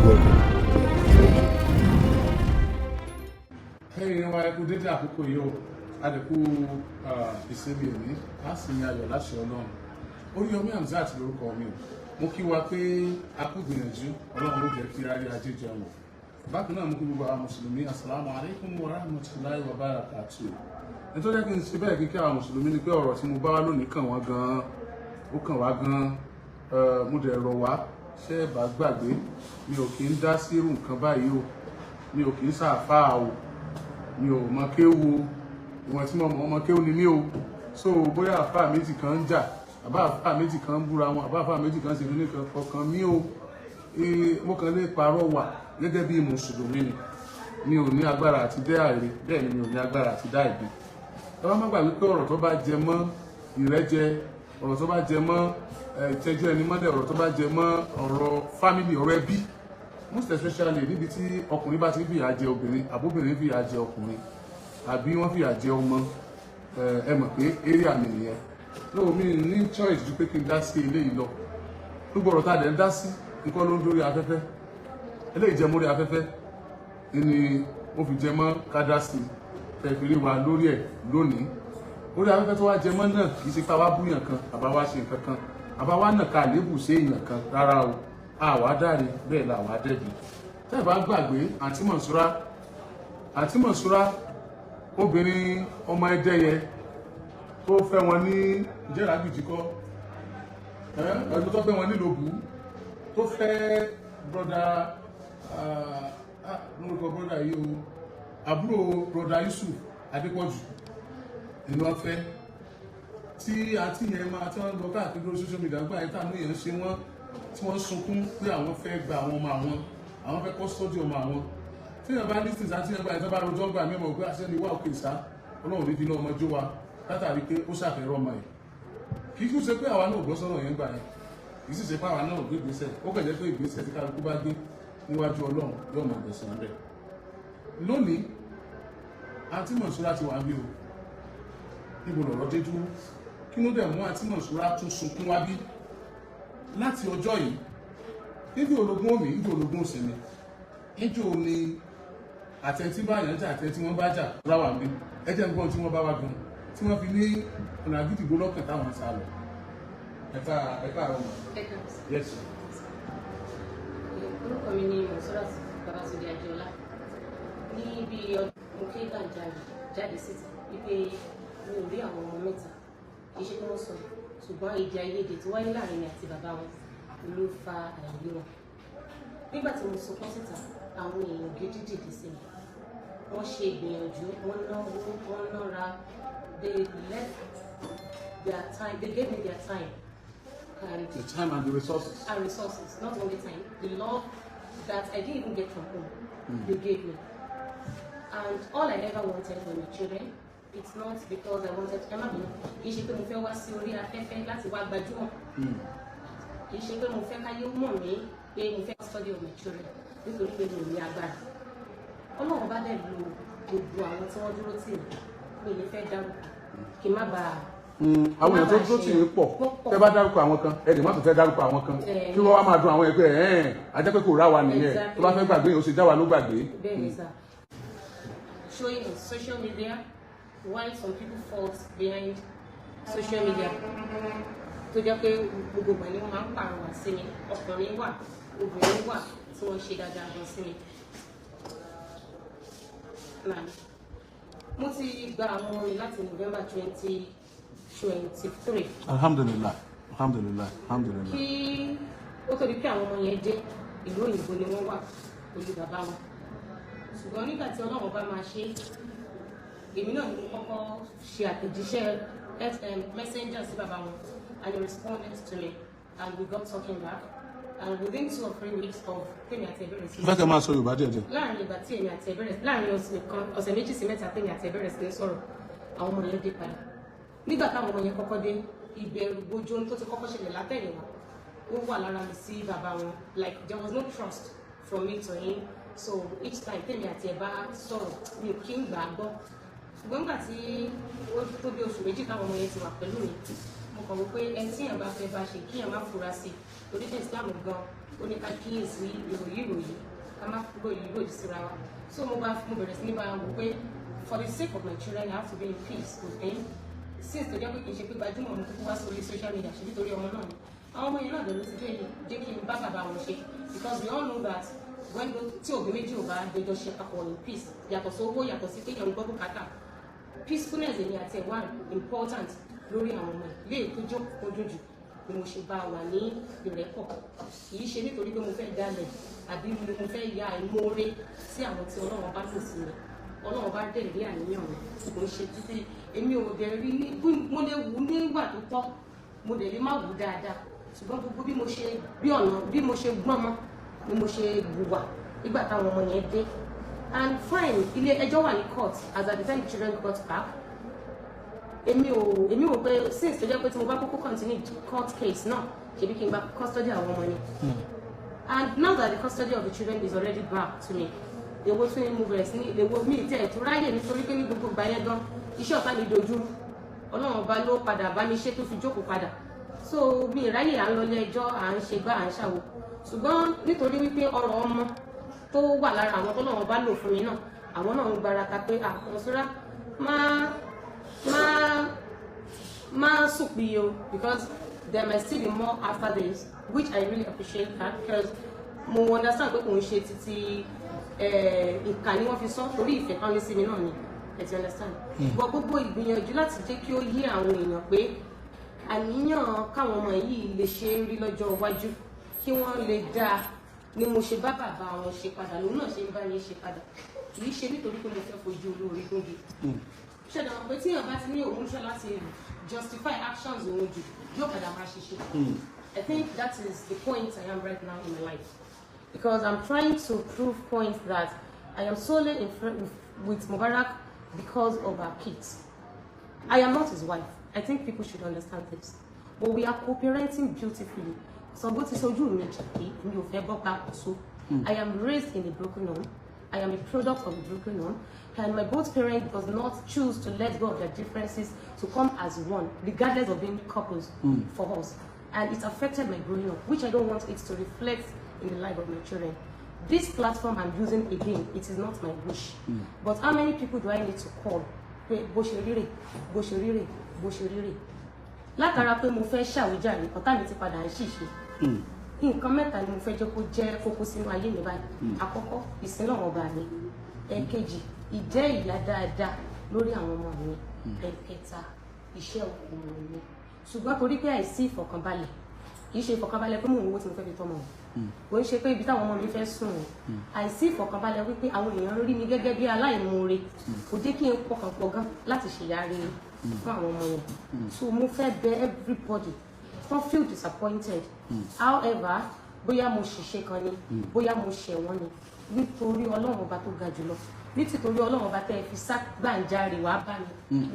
welcome. Hey, why could it have to you? At the cool ìsinmi a sì ní ayọ̀ láṣẹ Ọlọ́run. Oriyomi Hamzat lórúkọ mi. Mo kí wa pé a kú gbìyànjú Ọlọ́run ló jẹ́ kí rárí ajé jẹun. Bákan náà mo kí gbogbo àwọn Mùsùlùmí assalamu alaikum wa rahmatullahi wa barakatuh. Nítorí kí n ṣe bẹ́ẹ̀ kí àwọn Mùsùlùmí ni pé ọ̀rọ̀ tí mo bá wá lónìí kàn wọ́n gan-an. Ó kàn wá gan-an. Mo dẹ̀ rọ̀ wá ṣé ẹ bá gbàgbé mi ò kí ń dá sí irú nǹkan báyìí o. Mi ò kí ń ṣàfáà o. Mi ò mọ kéwu o. Ìwọ̀n tí mo mọ ọmọ kéwu ni mí o. So bóyá àfáà méjì kan ń jà, àbá àfáà méjì kan ń búra wọn, àbá àfáà méjì kan ṣe ní kankan mí o. Mo kàn lè parọ́ wà gẹ́gẹ́ bí Mùsùlùmí ni. Mi ò ní agbára àti dá àìrí, bẹ́ẹ̀ ni mi ò ní agbára àti dá ìbí. Ẹ má gbàgbé pé ọ̀rọ̀ tó bá jẹ mọ́ ìrẹ́jẹ, ọ̀rọ̀ tó bá jẹ mọ́ ìtẹ́jú ẹni mọ́lẹ̀, ọ̀rọ̀ tó bá jẹ mọ́ ọ̀rọ̀ family, ọ̀rọ̀ ẹbí, most especially níbi tí ọkùnrin bá ti fìyà jẹ obìnrin, àbóbìnrin fìyà jẹ ọkùnrin, àbí wọ́n fìyà jẹ ọmọ, ẹ mọ̀ pé area mi nìyẹn. No, mi ní choice ju pé kí n dá sí eléyìí lọ. Gbogbo ọ̀rọ̀ tá a dẹ̀ ń dá sí nǹkan ló ń dórí afẹ́fẹ́. Eléyìí jẹ mórí afẹ́fẹ́ ni ó fi jẹ mọ́ ká dá sí fẹ̀fẹ̀rí wa lórí ẹ̀ lónìí. Orí afẹ́fẹ́ tó wá jẹ mọ́ náà kì í ṣe pé àwa búyàn kan, àbá wá ṣe nǹkan kan, àbá wá náà ká àlébù sí èèyàn kan rárá o. Àwa dáre bẹ́ẹ̀ la àwa dẹ̀bi. Tẹ́ ẹ bá gbàgbé àǹtí Mọ̀nsúrà obìnrin ọmọ Ẹdẹ́yẹ tó fẹ́ wọn ní Ìjẹ́ràgbìjì kọ́, ẹ̀dùn tó fẹ́ wọn ní Lòbù, tó fẹ́ broda lórúkọ broda yìí o, àbúrò broda Yusuf Adepoju ni wọ́n fẹ́. Tí àǹtí yẹn máa tí wọ́n lọ káàkiri lórí social media gbà yẹn táwọn èèyàn ṣe wọ́n tí wọ́n sunkún pé àwọn fẹ́ gba àwọn ọmọ àwọn fẹ́ kọ́sítọ́dì ọmọ àwọn. Tí èèyàn bá lísìn àti èèyàn bá ìjọba bá rojọ́ gbà mímọ̀ pé àṣẹ ni wà òkè sá Ọlọ́run níbi náà ọmọ jó wa látàrí pé ó ṣàfẹ́rọ̀ ọmọ yìí. Kì í kú ṣe pé àwa náà gbọ́ sọ́nà yẹn gbà yẹn, kì í sì ṣe pé àwa náà gbé ìgbésẹ̀, ó kàn jẹ́ pé ìgbésẹ̀ tí kálukú bá gbé níwájú Ọlọ́run yóò mọ̀ gbẹ̀sán rẹ̀. Lónìí àǹtí Mọ̀nsúrà ti wà bí o, níbo lọ̀rọ̀ dé dúró, kí ló dẹ̀ mú àǹtí Mọ̀nsúrà tún sunkún wá bí láti ọjọ́ yìí? Níbi ológun omi, níbi ológun òsèmi, níjó ni àtẹ̀tí bá yàn jà, àtẹ̀tí wọ́n bá jà láwà ń bí. Ẹ jẹ́ nǹkan tí wọ́n bá wá gan, tí wọ́n fi ní ọ̀nà àgídìgbò lọ́kàn táwọn sá lọ. Ẹ̀ka àrọ̀ mọ̀. Yes. Orúkọ mi ni Monsurat Ex-Wife. Ní bí ọdún mo ké jáde síta wípé mi ò rí àwọn ọmọ mẹ́ta, kì í ṣe kí wọ́n sọ, ṣùgbọ́n èdè àìyedè tó wáyé láàrin mi àti bàbá wọn ló fa àìrí wọn. Nígbà tí mo sọkún síta, àwọn èèyàn gidi dìde sí mi. Wọ́n ṣe ìgbìyànjú, wọ́n náwó, wọ́n nára. They left their time, they gave me their time. And the time and the resources. And resources, not only time. The love that I didn't even get from home, they gave me. And all I ever wanted were my children. It's not because I wanted Emma Bino. Kì í ṣe pé mo fẹ́ wá sí orí afẹ́fẹ́ láti wá gbajúmọ̀. Kì í ṣe pé mo fẹ́ káyé mọ̀ mí pé mo fẹ́ study of my children nítorí pé mi ò ní agbára. Ọlọ́run bá dẹ̀ lo gbogbo àwọn tí wọ́n dúró tì mí. Mi ò ní fẹ́ dárúkọ kí n má bàa. Àwọn èèyàn tó dúró tì yín pọ̀, tẹ́ bá dárúkọ àwọn kan, ẹ lè má tún fẹ́ dárúkọ àwọn kan, kí wọ́n wá máa dùn àwọn ẹgbẹ́ ajẹ́ pé kò rá wa nìyẹn, tó bá fẹ́ gbàgbé yẹn ó ṣe já wa ló gbàgbé. Bẹ́ẹ̀ni sá. Showing on social media why some people fall behind social media. Tó jẹ́ pé gbogbo ìgbà ni wọ́n máa ń pàrọwà sí mi, ọkùnrin wà, obìnrin wà tí wọ́n ṣe dáadáa gan sí mi. Mo ti gba àwọn ọmọ mi láti November 2023. Alhamdulillah. Kí ó tó di pé àwọn ọmọ yẹn dé ìlú òyìnbó ni wọ́n wà pẹ̀lú bàbá wọn. Ṣùgbọ́n nígbà tí Ọlọ́run bá máa ṣe, èmi náà ni mo kọ́kọ́ ṣe àtẹ̀jíṣẹ́ messenger sí bàbá wọn, and he responded to me and we got talking back, and within 2 or 3 weeks of tèmi àti ẹ̀bẹ̀rẹ̀ sí. Fẹ́ kẹ́ máa sọ Yorùbá díẹ̀ díẹ̀. Láàrin ìgbà tí èmi àti ẹ̀bẹ̀rẹ̀ láàrin ọ̀sẹ̀ méjì sí mẹ́ta tèmi àti ẹ̀bẹ̀rẹ̀ sí ń sọ̀rọ̀, àwọn ọmọ yẹn dé padà. Nígbà táwọn ọmọ yẹn kọ́kọ́ dé, ìbẹ̀rù gbójú tó ti kọ́kọ́ ṣẹlẹ̀ látẹ̀yìnwá ó wà lára mi sí bàbá wọn. Like there was no trust from me to him, so each time tèmi àti ẹ̀ bá sọ̀rọ̀ mi ò kí ń gbà á gbọ́. Ṣùgbọ́n nígbà tí ó tó bí oṣù méjì táwọn ọmọ yẹn ti wà pẹ̀lú mi, mo kàn wò pé ẹni tí èèyàn bá fẹ́ bá ṣe kí èèyàn má fura sí torí pé Islam gan ó ní ká kíyèsí ìròyìn ká má kúrò ìlòdì síra wa so mo bẹ̀rẹ̀ sí ní bá wò pé for the sake of my children I have to be in peace with them since tó jẹ́ pé kì í ṣe pé gbajúmọ̀ mo kúkú wá sórí social media ṣe nítorí ọmọ náà ni àwọn ọmọ yẹn náà lọ́dọ̀ ti jẹ́ kí n bá bàbá wọn ṣe because we all know that when tí òbí méjì ò bá gbẹjọ ṣe papọ̀ in peace yàtọ̀ sí owó yàtọ̀ sí pé yẹn ń gbọ́ bùkátà peacefulness èmi àti ẹ̀wà important lórí àwọn ọmọ ilé tó jókòó jòjù ni mo ṣe bá wà ní ìrẹ́pọ̀ kì í ṣe nítorí pé mo fẹ́ dalẹ̀ àbí mo fẹ́ ya ìmoore sí àwọn tí Ọlọ́run bá lò sí mi Ọlọ́run bá dẹ̀ rí àníyàn mi kò ń ṣe títí èmi ò dẹ̀ rí ní mo lè wù nígbà tó tọ́ mo dẹ̀ lè má wù dáadáa ṣùgbọ́n gbogbo bí mo ṣe gbọ́n mọ́ ni mo ṣe wùwà nígbà táwọn ọmọ yẹn dé and fine ilé ẹjọ́ wà ní court as at the time the children got back èmi ò pé since tó jẹ́ pé tí mo bá kúkú continue court case náà ṣebí kí n gba custody àwọn ọmọ ni and now that the custody of the children is already back to me èwo tún mo bẹ̀rẹ̀ sí ní èwo mi tí ẹ̀ tó ráyè nítorí pé ní gbogbo ìgbà yẹn gan iṣẹ́ ọ̀tá mi dojú Ọlọ́run ọba ló padà bá mi ṣe tó fi jókòó padà so mi ìráyè à ń lọlé ẹjọ́ à ń ṣe gbá à ń ṣàwò ṣùgbọ́n nítorí wípé ọ̀rọ̀ ọmọ tó wà lára àwọn tọ́lọ́run bá lò fún mi náà àwọn náà ń gbarata pé Monsurat má sùpì o because there might still be more after this which I really appreciate that because mo understand pé kò ń ṣe títí ìkà ni wọ́n fi sọ torí ìfẹ́ kan ní sí mi náà ni ẹ ti understand but gbogbo ìgbìyànjú láti jẹ́ kí ó yé àwọn èèyàn pé àníyàn káwọn ọmọ yìí lè ṣe é rí lọ́jọ́ iwájú kí wọ́n lè dáa ni mo ṣe bá bàbá wọn ṣe padà lòun náà ṣe ń bá yín ṣe padà kì í ṣe nítorí pé mo fẹ́ fojú olórí gbòógì ṣẹ̀dá wọn pé tí èèyàn bá ti ní òun ṣe láti justify actions òun jù yóò padà máa ṣiṣẹ́ I think that is the point I am right now in my life because I'm trying to prove points that I am solely in front with Mubarak because of our kids. I am not his wife. I think people should understand this. But we are cooperating beautifully. So what is ojú mi jàdé mi ò fẹ́ bọ́ pa so. I am raised in a broken home. I am a product of a broken home. And my both parents does not choose to let go of their differences to come as one, regardless of being couples for us. And it affected my growing up, which I don't want it to reflect in the life of my children. This platform I'm using again, it is not my wish. But how many people do I need to call? Bó ṣe rí rè. Látara pé mo fẹ́ ṣàwíjàre, ọ̀tá mi ti padà ń ṣìṣe. Nǹkan mẹ́ta ni mo fẹ́ jẹ́ kó jẹ́ kókó sínú ayé mi báyìí. Àkọ́kọ́, ìsìn Ọlọ́run ọba mi. Ẹ̀kejì, ìjẹ́ ìyá dáadáa lórí àwọn ọmọ mi. Ẹ̀kẹta, iṣẹ́ okòwò mi. Ṣùgbọ́n torí pé àìsí ìfọ̀kànbalẹ̀, kì í ṣe ìfọ̀kànbalẹ̀ pé mò ń wo tí mo fẹ́ fi tọ́mọ. Kò ń ṣe pé ibi táwọn ọmọ mi fẹ́ sùn. Àìsí ìfọ̀kànbalẹ̀ wípé àwọn èèyàn rí mi gẹ́gẹ́ bí aláìmoore. Kò jẹ́ kí n pọkàn pọ̀ gan láti ṣèyáre fún àwọn ọmọ yẹn. So mo fẹ́ bẹ̀ everybody don't feel disappointed. However, bóyá mo ṣìṣe kan ni, bóyá mo ṣẹ̀ wọ́n ni, nítorí Ọlọ́run ọba tó ga jùlọ. Nítorí Ọlọ́run ọba tẹ́ fi ságbàǹjarè wá bá mi.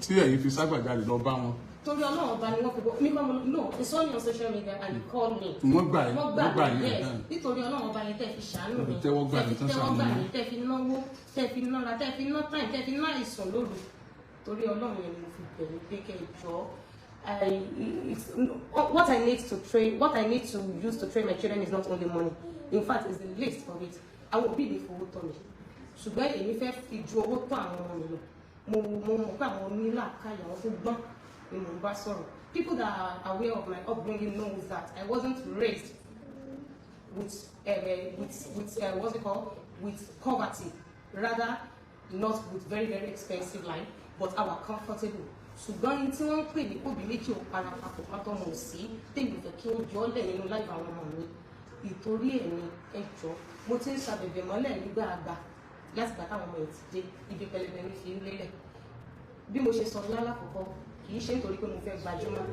Tí ẹ̀yin fi ságbàǹjarè lọ bá wọn. Torí Ọlọ́run ọba ni wọ́n fi bọ́ nígbà no it's on your social media and you call me. Wọ́n gbà yín. Yes, nítorí Ọlọ́run ọba yẹn tẹ́ fi ṣàánú mi. Tẹ́wọ́ gbà yín tán ṣàánú mi. Tẹ́ fi náwó, tẹ́ fi nára, tẹ́ fi ná time, tẹ́ fi ná ìsùn lóru. Torí Ọlọ́run yẹn ni mo fi bẹ̀rù pé kẹ́ jọ. What I need to use to train my children is not only money. In fact, it's the least of it. Àwọn òbí mi fowó tọ́ mi. Ṣùgbọ́n èmi fẹ́ fi ju owó tọ́ àwọn ọmọ mi lọ. Mo mọ̀ pé àwọn onílàákàyè àwọn tó gbọ́n ni mo bá sọ̀rọ̀. People that are aware of my upbringing know that I wasn't raised with what's it called? With poverty. Rather, not with very, very expensive life, but our comfortable. Ṣùgbọ́n ní tí wọ́n ń pè ní òbí méjì ò parapapọ̀ pátọ́ mọ̀ sí tèmi fẹ́ kí wọ́n jọ lẹ̀ nínú láì àwọn ọmọ mi. Ìtorí ẹ̀ ni ẹjọ́ mo ti ń ṣàbẹ̀bẹ̀ mọ́lẹ̀ nígbà àgbà láti gbà táwọn ọmọ ẹ̀ ti dé ibi pẹlẹbẹ mi fi ń lélẹ̀. Bí mo ṣe sọ lálàkọ́kọ́ kì í ṣe nítorí pé mo fẹ́ gbajúmọ̀.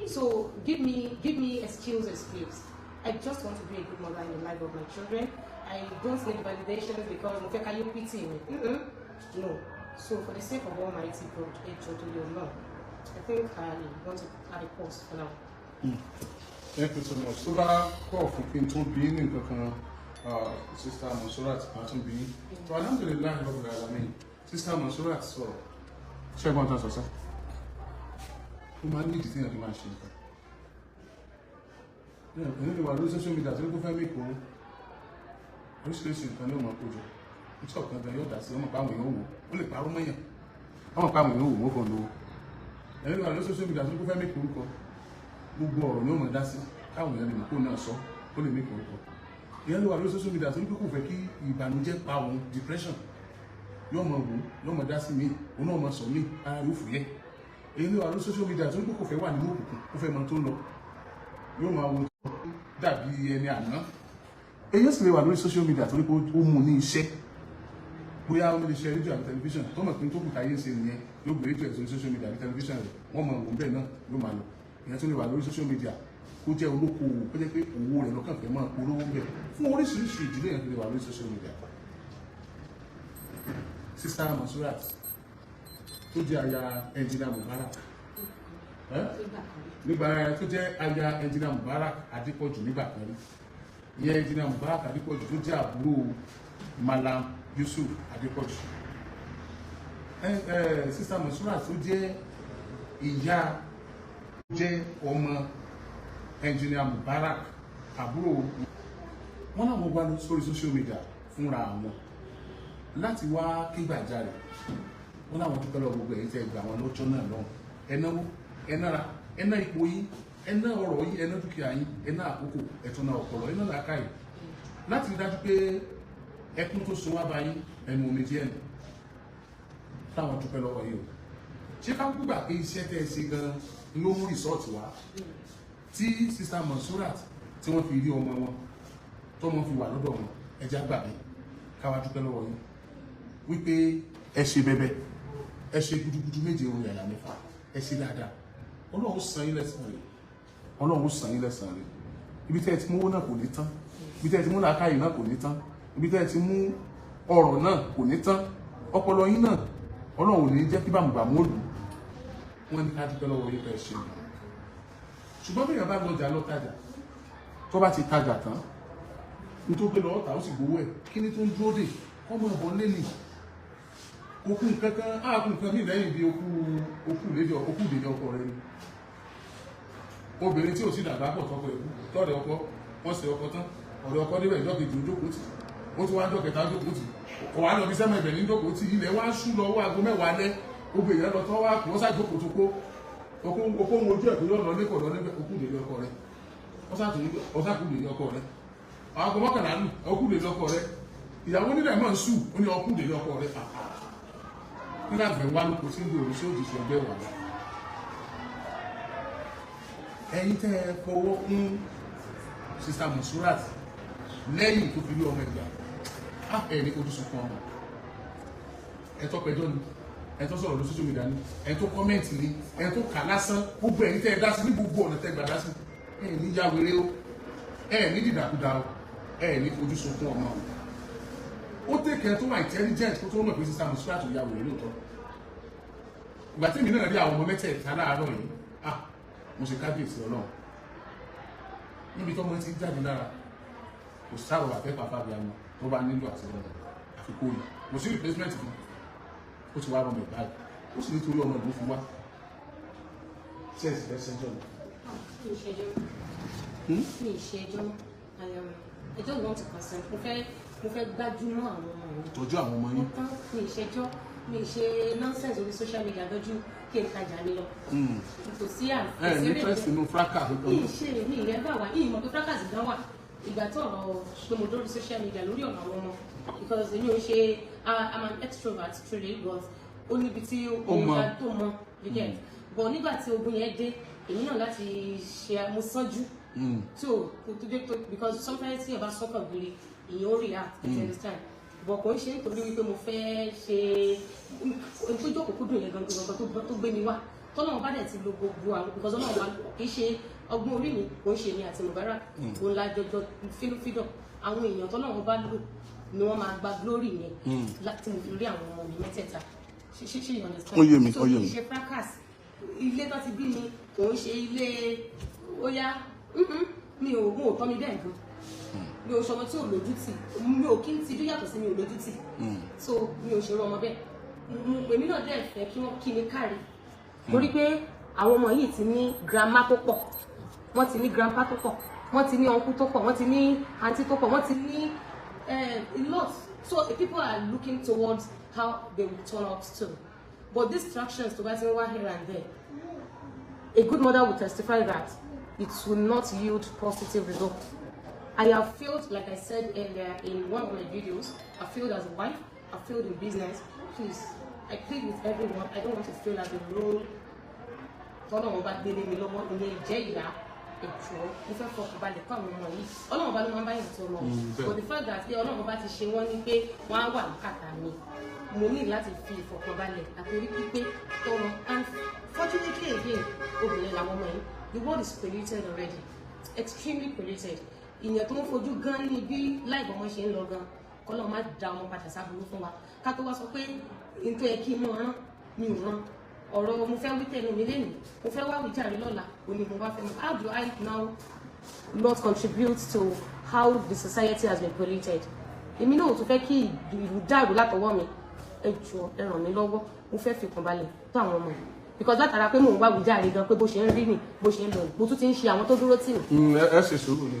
So give me excuses please. I just want to be a good mother in the life of my children. I don't need validations because mo fẹ́ ká yóò pity mi. No. So for the sake of Almighty God, I think I want to add a pause for now. Thank you so much. So that call for Pinto being in Sister Monsurat Adepoju being. So alhamdulillah, Sister Monsurat, so check one time, sir. ó máa ń ní ìdí tí èèyàn fi máa ṣe nǹkan. Èèyàn lè wà lórí social media tó ní kó fẹ́ mí kó oríṣiríṣi nǹkan ní òun àkójọ nítorí ọ̀kan gan yóò dà sí ọmọ pàwọn èèyàn wò ó lè parọ́ mọ́yàn ọmọ pàwọn èèyàn wò ó kàn lówó. Èèyàn lè wà lórí social media tó ní kó fẹ́ mí kó orúkọ gbogbo ọ̀rọ̀ ni ó mọ̀ dá sí káwọn èèyàn lè mọ̀ kó náà sọ ó lè mí kó orúkọ. Èèyàn lè wà lórí social media tó ní kó fẹ́ kí ìbànújẹ́ pa òun depression yóò mọ̀ wò yóò mọ̀ dá sí mí òun náà mọ̀ sọ mí ara yóò fúyẹ́. Èèyàn lè wà lórí social media tó ní kó fẹ́ wà nínú òkùnkùn ó fẹ́ mọ tó lọ yóò máa wo dàbí ẹni àná. Èyí sì lè wà lórí social media torí pé ó mú ní iṣẹ́ bóyá ó lè ṣe rédíò àti tẹlifíṣàn tó mọ̀ pé tó kù táyé ṣe nìyẹn yóò gbé rédíò àti social media àti tẹlifíṣàn rẹ̀ wọ́n mọ̀ òun bẹ́ẹ̀ náà yóò máa lọ. Ìyẹn tó lè wà lórí social media kó jẹ́ olókoòwò kó jẹ́ pé owó rẹ̀ lọ́kàn fẹ́ máa polówó bẹ̀ fún oríṣiríṣi ìdílé yẹn tó lè wà lórí social media. Sista Monsurat tó jẹ́ aya ẹnjìnà Mubarak nígbà tó jẹ́ aya ẹnjìnà Mubarak Adepoju nígbà kan rí ìyẹn ẹnjìnà Mubarak Adepoju tó jẹ́ àbúrò Mallam Yusuf Adepoju. Sista Monsurat tó jẹ́ ìyá jẹ́ ọmọ ẹnjìnà Mubarak àbúrò wọn náà wọ́n wá lọ sórí social media fúnra àwọn láti wá kígbàjarè wọn náà wọ́n tó pẹ́lú gbogbo ẹ̀yìn tẹ́ gbà wọn lọ́jọ́ náà lọ́wọ́ ẹnáwó ẹnára ẹná ipò yín ẹná ọrọ̀ yín ẹná dúkìá yín ẹná àkókò ẹ̀tọ́nà ọpọlọ ẹná làákàyè láti rí dájú pé ẹkún tó sun wá bá yín ẹnu omi díẹ̀ nù táwọn dúpẹ́ lọ́wọ́ yìí o ṣé ká gbà pé iṣẹ́ tẹ́ ẹ ṣe gan ló mú rìsọ́ọ̀tì wá tí Sista Monsurat tí wọ́n fi rí ọmọ wọn tó wọ́n fi wà lọ́dọ̀ wọn ẹja gbà mí káwá dúpẹ́ lọ́wọ́ yín wípé ẹ ṣe bẹbẹ ẹ ṣe gudugudu méje ohun yàrá mẹ́fà ẹ ṣe dáadáa Ọlọ́run san yín lẹ́san rẹ̀ Ọlọ́run san yín lẹ́san rẹ̀ ibi tẹ́ ẹ ti mú owó náà kò ní tán ibi tẹ́ ẹ ti mú làákàyè náà kò ní tán ibi tẹ́ ẹ ti mú ọrọ̀ náà kò ní tán ọpọlọ yín náà Ọlọ́run ò ní jẹ́ kí bàmùbàmù òlù wọn ní ká dúpẹ́ lọ́wọ́ yín fẹ́ ṣe ṣùgbọ́n bí èèyàn bá lọ́jà lọ́tajà tó bá ti tajà tán nítorí pé lọ́ọ̀tà ó sì gbowó ẹ̀ kí ni tó ń dúró dè ọmọ ọ̀bọ̀n lé ní okùn kankan áàkùn kan ní lẹ́yìn bí okùn lédè ọkọ rẹ ni obìnrin tí ò sí dàgbà pọ̀ tọkọ ẹ̀kú tọ́ọ̀dẹ̀ ọkọ wọ́n ṣe ọkọ tán ọ̀rẹ́ ọkọ débẹ̀ ìjọ kejì ojókòó tì ó ti wá jọ kẹta ojókòó tì ọ̀wá lọ bí sẹ́mọ̀ ìbẹ̀ ní jókòó tì ilẹ̀ wá ṣú lọ owó aago mẹ́wàá lẹ́ gbogbo èèyàn lọ tọ́ wá kù wọ́n ṣàjókòó tó kó okó ń wojú ẹ̀kú lọ́nà lẹ́kọ̀ọ́ lọ níbẹ̀ okùn lè ọkọ rẹ ọ̀sàkùn lè ọkọ rẹ àwọn mọ́kànlá lù okùn lè ọkọ rẹ ìyàwó nílẹ̀ mọ̀ ń sù ó ní okùn lè ọkọ rẹ nígbà fẹ́ wá lóko sí ìgbò orí sóòjì sí ẹgbẹ́ wà ẹ̀yin tẹ́ ẹ fọwọ́ fún Sista Monsurat lẹ́yìn tó fi rí ọmọ ẹgbà ẹni ojú sunkún ọmọ ẹ̀tọ́ pẹjọ́ ni ẹ̀tọ́ sọ̀rọ̀ lórí social media ni ẹ̀tọ́ kọ́mẹ́ǹtì ni ẹ̀tọ́ kà lásán gbogbo ẹ̀yin tẹ́ ẹ dá sí ní gbogbo ọ̀nà tẹ́ gbà dá sí ẹ̀yin ní yàwéré o ẹ̀yin ní dìdàkudà o ẹ̀yin ní ojú sunkún ọmọ ó tẹ̀kẹ́ tó wà intelligent kó tó mọ̀ pé Sista Monsurat tó yàwéré lóòótọ́ ìgbà tí èmi náà rí àwọn ọmọ mẹ́tẹ̀ẹ̀ta láàárọ̀ yìí mo ṣe kábíyèsí Ọlọ́run níbi tó mọ́ ti jáde lára kò sáàrò àfẹ́fà fàbí àmọ́ tó bá nílò àti ọ̀rọ̀ àfikún yìí mo sí replacement fún ó ti wá rọmọ ìbáyìí ó sì nítorí ọmọ ìlú fún wa ṣẹ́ẹ̀sì fẹ́ ṣẹjọ́ ni. mi ìṣẹ́jọ́ ẹjọ́ ìwọ̀n ti pàṣẹ mo fẹ́ gbájúmọ́ àwọn ọmọ mi. tọ́jú àwọn ọmọ yín. mi ìṣẹ́jọ́ mi ṣe nonsense orí social media lójú kí n tajà mi lọ. kò sí àǹfààní. ní interest inú fracas. mi ìrẹ́ bà wá ìmọ̀ pé fracas gan wà ìgbà tó ọ̀rọ̀ pé mo dórí social media lórí ọ̀nà àwọn ọmọ because èmi ò ṣe I'm an extrovert truly but ó níbi tí ohun ìgbà tó mọ again but nígbà tí ogun yẹn dé èmi náà láti ṣe mo sánjú tó because sometimes tí ẹ bá sọ́kàn gbére ìyẹn ó react you understand but kò ń ṣe nítorí wípé mo fẹ́ ṣe tó jókòó kúndùn yẹn gangan tó gbé mi wá tọ́lọ́run bá dẹ̀ ti lo gbogbo àwọn because ọlọ́run bá kì í ṣe ọgbọ́n orí mi kò ń ṣe mi àti Mubarak òun la jọjọ fínúfíndọ̀ àwọn èèyàn tọ́lọ́run bá lò ni wọ́n máa gba glory yẹn láti mo fi rí àwọn ọmọ mi mẹ́tẹ̀ẹ̀ta ṣe understand. ó yé mi ó yé mi. ṣe fracas ilé tó ti bí mi kò ń ṣe ilé ó yá mi ò tọ́ mi bẹ́ẹ̀ gan mi ò ṣọmọ tí ò lójú tì mi ò kí n tijú yàtọ̀ sí mi ò lójú tì so mi ò ṣe rọ ọmọ bẹ́ẹ̀ èmi náà dẹ̀ fẹ́ kí wọ́n kí mi kárí torí pé àwọn ọmọ yìí ti ní grandma tó pọ̀, wọ́n ti ní grandpa tó pọ̀, wọ́n ti ní uncle tó pọ̀, wọ́n ti ní auntie tó pọ̀, wọ́n ti ní a lot. So people are looking towards how they will turn out too. But these distractions to buy here and there, a good mother will testify that it will not yield positive results. I have failed, like I said earlier in one of my videos, I failed as a wife, I failed in business. Please, I plead with everyone, I don't want to fail as a role. Ọlọ́run bá gbélé mi lọ́wọ́ ìyẹn ìjẹ́ ìyá ẹ̀jọ́ mo fẹ́ fọkàn balẹ̀ fún àwọn ọmọ yìí. Ọlọ́run bá ló máa ń báyìí tó lọ. But the fact that pé Ọlọ́run bá ti ṣe wọ́n ní pé wọ́n á wà níkàtà mi, mo ní láti fi ìfọkànbalẹ̀ àtòrí pípé tọrọ. And fortunately again, obìnrin làwọn ọmọ yìí. The world is polluted already, extremely polluted. Ìyẹn tó ń fojú gan ní bí láìpẹ́ wọn ṣe ń lọ gan. Kọ́lọ́ má da ọmọ padà sábúrú fún wa. Ká tó wá sọ pé nítorí ẹ kí n mọ̀ rán mi ò rán. Ọ̀rọ̀ mo fẹ́ wí tẹnu mi lẹ́nu, mo fẹ́ wá wíjàre lọ́la, òní mo bá fẹ́ mọ̀. How do I now not contribute to how the society has been polluted? Èmi náà ò tún fẹ́ kí ìlú dàrú látọwọ́ mi. Ẹ jọ̀ọ́ ẹ ràn mí lọ́wọ́, mo fẹ́ fi kàn balẹ̀ tó àwọn ọmọ yìí. Because látara pé mò ń wá wíjàre gan pé bó ṣe ń rí nì, bó ṣe ń lọ, mo tún ti ń ṣe àwọn tó dúró tì mí. Ẹ ṣe sùúrù ni.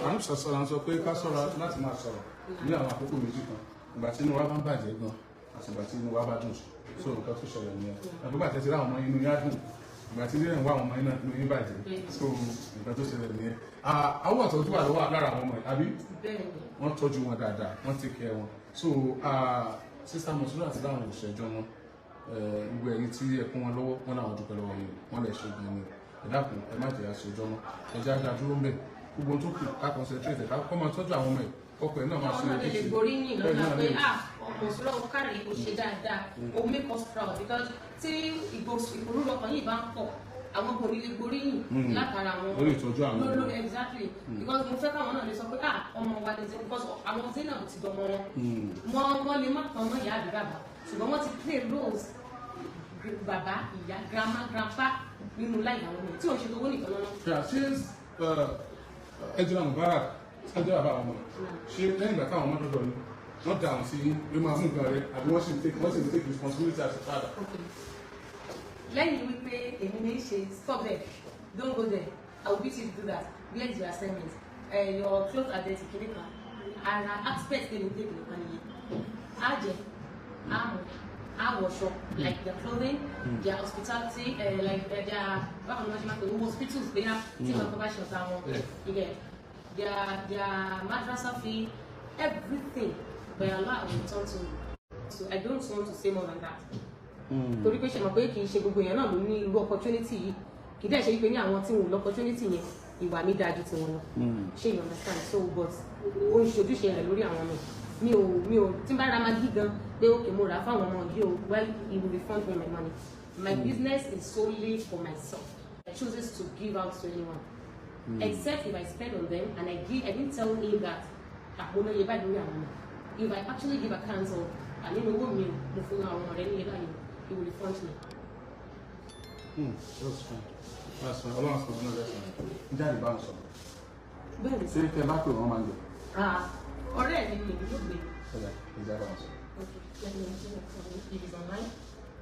Àwọn sọ̀rọ̀ sọ pé ká sọ̀rọ̀ láti máa sọ̀rọ̀ ní àwọn àkókò méjì kan. Ìgbà tí inú wa bá ń bàjẹ́ gan àti ìgbà tí inú wa bá dùn so nǹkan tó ṣẹlẹ̀ nìyẹn. Àgbégbà tẹ́tí láwọn ọmọ inú yá dùn. Ìgbà tí ilé ń wá àwọn ọmọ inú yín bàjẹ́ so nǹkan tó ṣẹlẹ̀ nìyẹn. Àwọn ọ̀tọ̀ tó wà lọ́wọ́ lára àwọn ọmọ yìí àbí wọ́n tọ́jú wọn dáadáa, wọ́n take care wọn. So Sister Monsurat àti láwọn òṣèjọ́ wọn gbogbo ẹ̀yin tí ẹ kún wọn lọ́wọ́ wọn làwọn dúpẹ́ lọ́wọ́ yìí wọ́n lè ṣe gan ni ẹ dákun ẹ má jẹ́ àṣejọ́ mọ́ ẹ jẹ́ àjà dúró mbẹ́ gbogbo tó kù ká concentrate ká kọ́ máa tọ́jú àwọn ọmọ ẹ̀ ọkọ̀ ẹ̀ náà máa ṣe ojúṣe. Ọmọ lè gbóríyìn lọ́la pé Monsurat ó kárí ó ṣe dáadáa ó make us proud because tí ìgbòrú ọkàn yìí bá ń pọ̀ àwọn kò ní lè gbóríyìn látara wọn lórí ìtọ́jú àwọn ọmọ exactly because mo fẹ́ káwọn náà lè sọ pé ọmọ wa lè ṣe because àwọn Zainab ti dọmọ wọn lè má tán ọmọ ìyá àbí bàbá ṣùgbọ́n wọ́n ti play roles bàbá ìyá grandma grandpa nínú láì àwọn ọmọ tí ò ń ṣe owó nìkan lọ́nà. ṣé ẹjọ́ náà Mubarak ẹjọ́ bàbá àwọn ọmọ ṣé lẹ́yìn ìgbà táwọn ọmọ dọ́dọ̀ ni wọ́n dà wọ́n sí ló máa mú nǹkan rẹ àbí wọ́n sì ń take responsibility as a father. lẹ́yìn wípé èmi ní ṣe stop there don't go there I will beat you to do that where is your assignment your clothes are dirty kìnìkan ara aspect dey dey nìkan nìyẹn àjẹ àmọ́ àwọ̀ṣọ like their clothing their hospitality like their báwo ni wọ́n ṣe máa pè é hospitals bóyá tí wọ́n kọ́ bá ṣe ọ̀tá wọn their madrasa fee everything by Allah I will return to so I don't want to say more than that. Torí pé ṣe mọ̀ pé kì í ṣe gbogbo èèyàn náà ló ní irú opportunity yìí kì í dẹ̀ ṣe wípé ní àwọn tí wọn ò lọ opportunity yẹn ìwà mi dáa ju tiwọn lọ ṣé you understand so but ó ń ṣojúṣe rẹ̀ lórí àwọn ọmọ mi ò tí n bá ra magí gan pé òkè mo rà fáwọn ọmọ yìí o well he will refund me my money my business is solely for myself I chooses to give out to anyone except if I spend on them and I didn't tell him that àpòlọ yẹ báyìí lórí àwọn ọmọ if I actually give account of ànínú owó mi mo fún àwọn ọmọ rẹ ní yẹ báyìí he will refund me. That's fine. Ọlọ́run sọ fún ọlọ́sàn án jáde bá ń sọ. Bẹ́ẹ̀ ni ṣé tẹ bá pè wọ́n máa ń lò. ọ̀rẹ́ mi ni èmi ló gbé. Ìjà bá ń sọ. Online.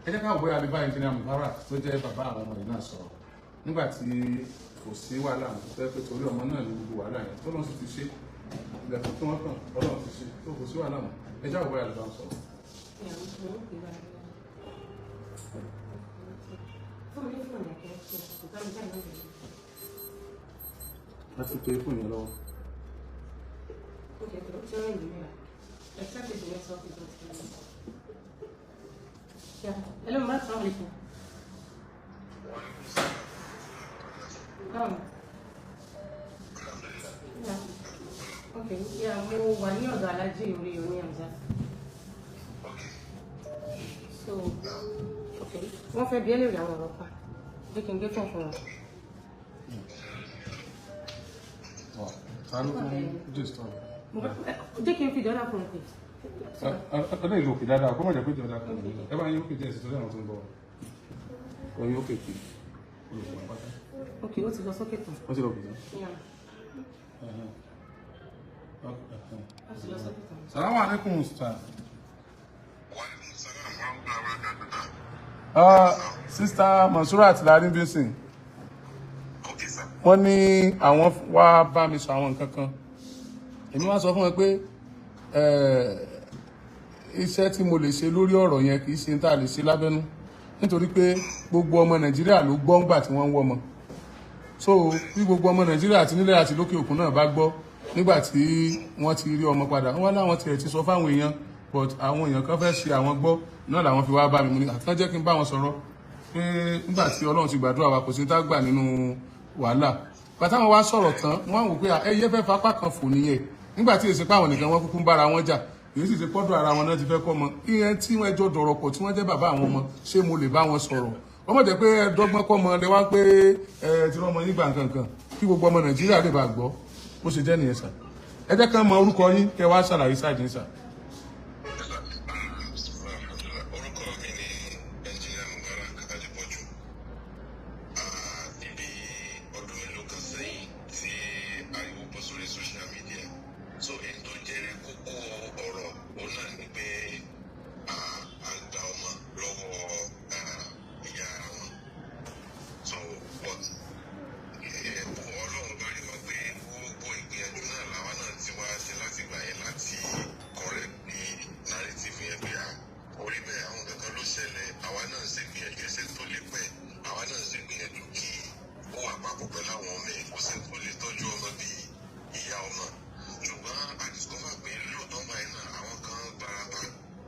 Ẹ jẹ́ káwọn bóyá abíbá engineer Mubarak tó jẹ́ bàbá àwọn ọmọ yìí náà sọ̀rọ̀ nígbà tí kò sí wàhálà àwọn tó fẹ́ pé torí ọmọ náà ní gbogbo wàhálà yẹn tó lọ́n sì ti ṣe ilẹ̀kùn tí wọ́n kàn Ọlọ́run ti ṣe tó kò sí wàhálà wọn ẹ jẹ́ àwọn bóyá abíbá ń sọ̀rọ̀. A ti pe fún yẹn lọ́wọ́. Hello, ma, assalamu alaikum. Okay, yeah, mo wà ní ọ̀dọ̀ Alhaji Oriyomi Hamzat. So, okay, wọ́n fẹ́ bi ẹ́ léèrè àwọn ọ̀rọ̀ kan. Jẹ́ kí n gé fún wọn. Jẹ́ kí n fi ìdọ́dà fún un pè. Ọdún ìlú òkè dáadáa, kó má jẹ́ pé ìjọba kan ní ẹ bá yín òkè díẹ̀ sí torí àwọn tó ń bọ̀. Oyin òkè kì í. Ok, ó ti lọ sókè tán. Ó ti lọ òkè tán. Salamu alaikum, Ustaz. Sister Monsurat Ex-Wife. Okay, sir. Wọ́n ní àwọn wá bá mi sọ àwọn nǹkan kan. Èmi wá sọ fún wọn pé iṣẹ́ tí mo lè ṣe lórí ọ̀rọ̀ yẹn kì í ṣe tá a lè ṣe lábẹ́nú. Nítorí pé gbogbo ọmọ Nàìjíríà ló gbọ́ ńgbà tí wọ́n ń wọ́mọ. So bí gbogbo ọmọ Nàìjíríà àti nílẹ̀ àti lókè òkun náà bá gbọ́ nígbà tí wọ́n ti rí ọmọ padà, wọ́n láwọn tiẹ̀ ti sọ fáwọn èèyàn, but àwọn èèyàn kan fẹ́ ṣe àwọn gbọ́ náà làwọn fi wá bá mi mú ní àtúntàn jẹ́ kí n bá wọn sọ̀rọ̀ pé nígbà tí Ọlọ́run ti gbàdúrà wa kò sí tá gbà nínú wàhálà. Bàtà wọn wá sọ̀rọ̀ tán wọ́n wò pé ẹyẹ fẹ́ fapá kan fò nìyẹn nígbà tí èsì páwọn nìkan wọ́n kúkú ń bára wọn jà èyí sì ṣe pọ́dọ̀ ara wọn náà ti fẹ́ kọ́ ọmọ ìyẹn tí wọ́n ẹjọ́ dọ̀rọ̀ pọ̀ tí wọ́n jẹ́ bàbá àwọn ọmọ ṣé mo lè bá wọn sọ̀rọ̀ wọ́n mọ̀ jẹ́ pé ẹ̀ẹ́dọ́gbọ́n kọ́ ọmọ lẹ wá pé ti rọ́mọ nígbà kankan kí gbogbo ọmọ Nàìjíríà lè bá gbọ́ bó ṣe jẹ́ nìyẹn sà. Ẹ jẹ́ kán mọ orúkọ yín kẹ́ wá ṣàlàyé sáàdì sà. Orúkọ mi ni Engineer Monsurat Ex-Wife. Níbi ọdún mélòó kan sẹ́yìn tí ariwo bọ́ sórí social media. So èyí tó jẹ́ kókó ọ̀rọ̀ òun náà ni pé a gba ọmọ lọ́wọ́ ìyá wọn. So but Ọlọ́run bá rí wa pé gbogbo ìgbìyànjú náà làwa náà ti wá ṣe láti gbà yẹn láti correct ní narrative yẹn pé orí bẹ́ẹ̀ àwọn kankan ló ṣẹlẹ̀ àwa náà ṣe gbìyànjú ẹsẹ̀ tó lè pẹ́ àwa náà ṣe gbìyànjú kí ó wà papọ̀ pẹ̀lú àwọn ọmọ ẹ̀ kó sì tó lè tọ́jú ọmọ bíi ìyá ọmọ ṣùgbọ́n a discover pé lóòótọ́ báyìí náà àwọn kan gbarapa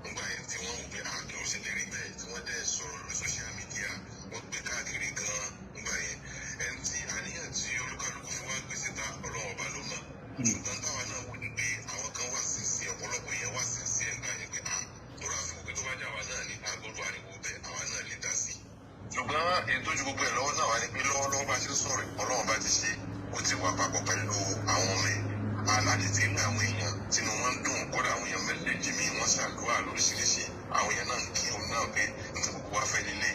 nígbà yẹn tí wọ́n wò pé kí ó ṣe lè rí bẹ́ẹ̀ tí wọ́n dẹ̀ sọ̀rọ̀ lórí social media wọ́n gbé káàkiri gan-an nígbà yẹn ẹni tí àníyàn tí olúkálùkù fi wá gbé síta Ọlọ́run ọba ló mọ̀ ṣùgbọ́n táwa náà wò ní pé àwọn kan wà sí sí ọ̀pọ̀lọpọ̀ yẹn wà sí sí ẹ̀gbá yẹn pé lórí àfikún pé tó bá jà wá náà ní agbọ́dọ̀ ariwo bẹ́ẹ̀ àwa náà lè dá sí. ṣùgbọ́n ètò ojú gbogbo ẹ̀ lọ́wọ́ náà wà ní pé lọ́wọ́lọ́wọ́ bá ṣe ń sọ̀rọ̀ Ọlọ́run bá ti ṣe ó ti wà papọ̀ pẹ̀lú àwọn ọmọ ẹ̀ aládé tí ń àwọn èèyàn tínú wọn ń dùn kódà àwọn èèyàn mẹ́lẹ́jì mi wọ́n ṣàdúrà lóríṣiríṣi àwọn èèyàn náà ń kí òun náà pé nítorí gbogbo wa fẹ́ nílé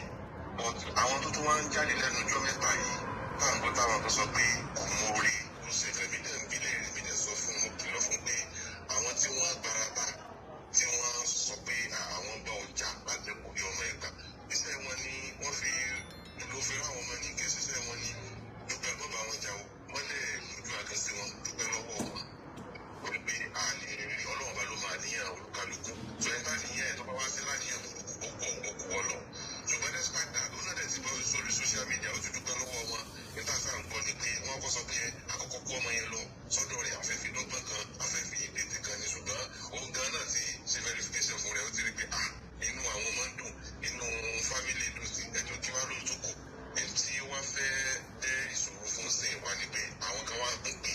àwọn tó tún wá ń jáde lẹ́nu ọjọ́ mẹ́ta yìí táwọn gbọ́ táwọn kan sọ pé kò mú orí kò ṣe fẹ́mi dẹ̀ ń bilẹ̀ èmi dẹ̀ sọ fún mo kìlọ̀ fún pé àwọn tí wọ́n gbarapa tí wọ́n sọ pé àwọn bá ọjà láti kó bí ọmọ ẹgbà iṣẹ́ wọn ni wọ́n fi ló fi ráwọn ọmọ ní kéésì iṣẹ́ wọn ni dúpẹ́ bọ́ bá wọn jà wọ́n lè lójú àgẹ́sí wọn dúpẹ́ lọ́wọ́ wọn wọ́n pé àní Ọlọ́run bá ló máa níyàn olúkálukú tó ẹ bá níyàn ẹ̀ tó bá wá sí láníyàn òkú ọlọ ṣùgbọ́n despite that ó náà dẹ̀ ti bọ́ sórí social media ó ti dúpẹ́ lọ́wọ́ wọn nígbà tá à ń gbọ́ ni pé wọ́n kọ́ sọ pé àkọ́kọ́ kó ọmọ yẹn lọ sọ́dọ̀ rẹ̀ afẹ́fẹ́ dọ́gbọ́n kan afẹ́fẹ́ ìdètè kan ní ṣùgbọ́n òun gan náà ti ṣe verification fún rẹ̀ ó ti rí pé inú àwọn ọmọ ń dùn inú family dùn sí ẹjọ́ kí wá ló tó kù ẹni tí wọ́n fẹ́ dẹ́ ìṣòro fún sìn wá ni pé àwọn kan wá ń pè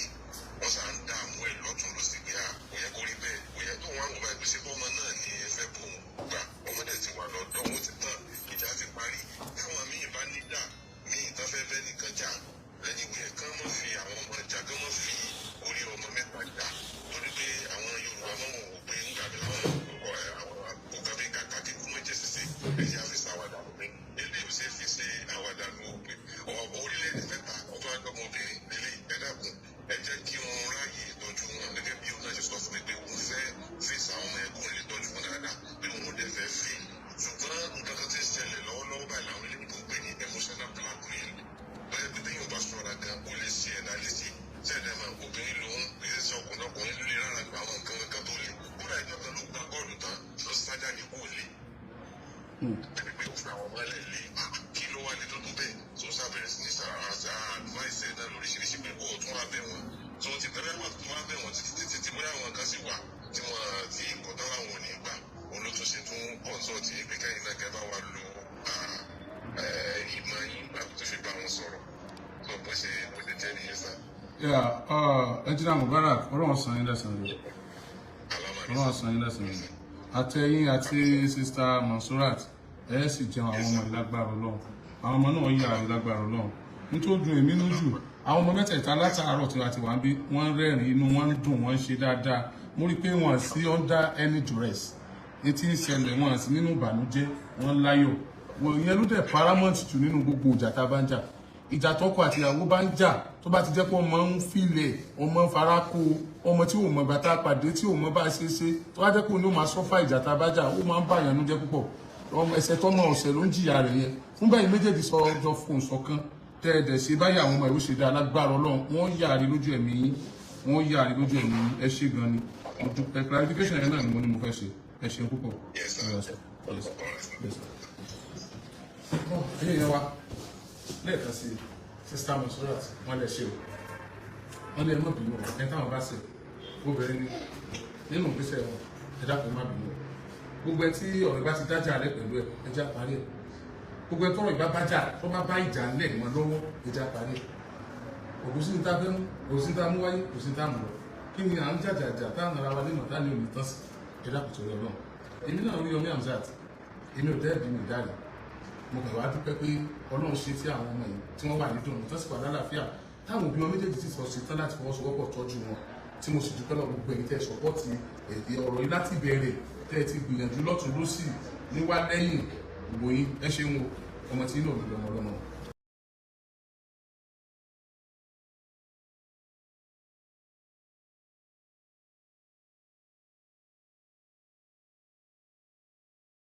wọ́n sá ń dààmú ẹ̀ lọ́tún ló sì pé kò yẹ kó rí bẹ́ẹ̀ kò yẹ tó wọn àgbà ìpèsè bọ́mọ náà ní ẹfẹ́ bò ń gbà ọmọdé ti wà lọ́dọ̀ wọn ti tán ìjà ti parí táwọn míì bá nídà míì tán fẹ́ bẹ́ẹ̀ nìkan jà lẹ́yìn ìwé kán mọ́ fi àwọn ọmọ jà kán mọ́ fi orí ọmọ mẹ́ta jà torí pé àwọn Yorùbá mọ́ wọn wò pé ńgbà mi láwọn òkà bí kàkà kí kú mọ́ jẹ́ ṣiṣẹ́ ẹ̀yà fi ṣàwàdà pé eléyìí ṣe fi ṣe àwàdà ló pé orílẹ̀-èdè mẹ́ta ọ̀tún àgbọ̀mọbìnrin lélẹ̀ ẹ̀dàkùn ẹ jẹ́ kí wọ́n ráàyè ìtọ́jú wọn gẹ́gẹ́ bí ó náà ṣe sọ fún mi pé òun fẹ́ fèsì àwọn ọmọ ẹ̀kọ́ lè tọ́jú wọn dáadáa pé òun ò dẹ̀ fẹ́ fi ṣùgbọ́n nǹkan kan ti ń ṣẹlẹ̀ lọ́wọ́lọ́wọ́ báyìí làwọn ilé ìbò pè ní emotional blackmail bẹ́ẹ̀ pé téèyàn bá ṣọ́ra gan ó lè ṣe ẹ̀dá létí ṣẹ̀dẹ̀ mà obìnrin lòun kì í ṣe ọkùnrin lórí rárá gba àwọn nǹkan kan tó le kódà ìjọ kan ló gba bọ́ọ̀lù tán ló sájà ní kó le ẹni pé ó fi àwọn ọmọ ẹlẹ́ lé kí ló wà ní tó tó bẹ́ẹ̀ tó sábẹ̀rẹ̀ sí ní advice náà lóríṣiríṣi pé ó tún wá bẹ̀ wọ́n tó ti bẹ̀rẹ̀ wọ́n tún wá bẹ̀ wọ́n títí bóyá àwọn kan sì wà tí wọ́n ti kọ̀tà láwọn ò ní gbà olótúnṣe tún consult yìí pé kẹ́yìn náà kẹ́ bá wa lo ìmọ̀ yín gbà tó fi bá wọn sọ̀rọ̀ tó bó ṣe jẹ́ nìyẹn sá. Engineer Mubarak Ọlọ́run san yín lẹ́san rẹ̀ Ọlọ́run san yín lẹ́san rẹ̀ àtẹ̀yìn àti Sister Monsurat ẹ̀ sì jẹun àwọn ọmọ ìlágbára Ọlọ́run àwọn ọmọ náà yà ìlágbára Ọlọ́run nítorí dùn èmi lójú àwọn ọmọ mẹ́tẹ̀ẹ̀ta látàárọ̀ tí wọ́n ti wà ń bí wọ́n rẹ́rìn inú wọn ń dùn wọ́n ń ṣe dáadáa mo rí i pé wọ́n sí under any duress etí ń ṣẹlẹ̀ wọ́n sí nínú ìbànújẹ́ wọ́n láyọ̀ ìyẹn ló dẹ̀ paramount jù nínú gbogbo ìjà tá a bá ń jà ìjà tọkọ àti ìyàwó bá ń jà tó bá ti jẹ́ pé ọmọ ń filẹ̀ ọmọ ń fara kó ọmọ tí ò mọ bàtà pàdé tí ò mọ bá ṣe ṣe tó bá jẹ́ pé òun ló máa sọ́fà ìjà tá a bá jà ó máa ń bá ìyànú jẹ́ púpọ̀ ẹsẹ̀ tọ́mọ ọ̀sẹ̀ ló ń jìyà rẹ̀ yẹn fún báyìí méjèèjì sọ ọjọ́ fún ṣọ̀kan tẹ́ ẹ dẹ̀ ṣe báyìí àwọn ọmọ ìwé ṣe dá alágbára Ọlọ́run wọ́n yàrí lójú ẹ̀mí yín wọ́n yàrí lójú ẹ̀mí yín ẹ ṣe gan ni clarification yẹn náà ni mo ní mo fẹ́ ṣe ẹ ṣeun púpọ̀. ẹ̀yin yẹn wa lẹ́ẹ̀kan sí sista Monsurat wọ́n lè ṣe o wọ́n lè mọ̀ bínú ẹ̀ táwọn bá ṣe obìnrin ni nínú ìgbésẹ̀ wọn ẹ dákun má bínú gbogbo ẹ tí ọ̀rọ̀ ìbá ti dájà rẹ pẹ̀lú ẹ ẹjá parí ẹ gbogbo ẹ tọrọ ìbá bájà tó bá bá ìjà ńlẹ̀ wọn lọ́wọ́ ẹjá parí ẹ òkúsí ní ta fẹ́nu òkúsí ní ta mú wáyé òkúsí ní ta mú lọ kí ni à ń jàjàjà táwọn ara wa nínú ọ̀tá ní òní tán sí ẹ dákun tó lọ náà èmi náà Oriyomi Hamzat èmi ò dẹ́ẹ̀bì mi dáre mo kàn wá dúpẹ́ pé Ọlọ́run ṣe tí àwọn ọmọ yìí tí wọ́n wà ní dùn tó sì wà lálàáfíà táwọn òbí wọn méjèèjì ti sọ sí tán láti fọwọ́sowọ́pọ̀ tọ́jú wọn tí mo sì dúpẹ́ lọ gbogbo ẹ̀yin tẹ́ sọ́pọ́ọ̀tì ọ̀rọ̀ yìí láti bẹ̀rẹ̀ tẹ́ ẹ ti gbìyànjú lọ́tún lọ́sì níwá lẹ́yìn gbòyìn ẹ ṣeun ọmọ tí inú òbí lọ́mọ lọ́mọ.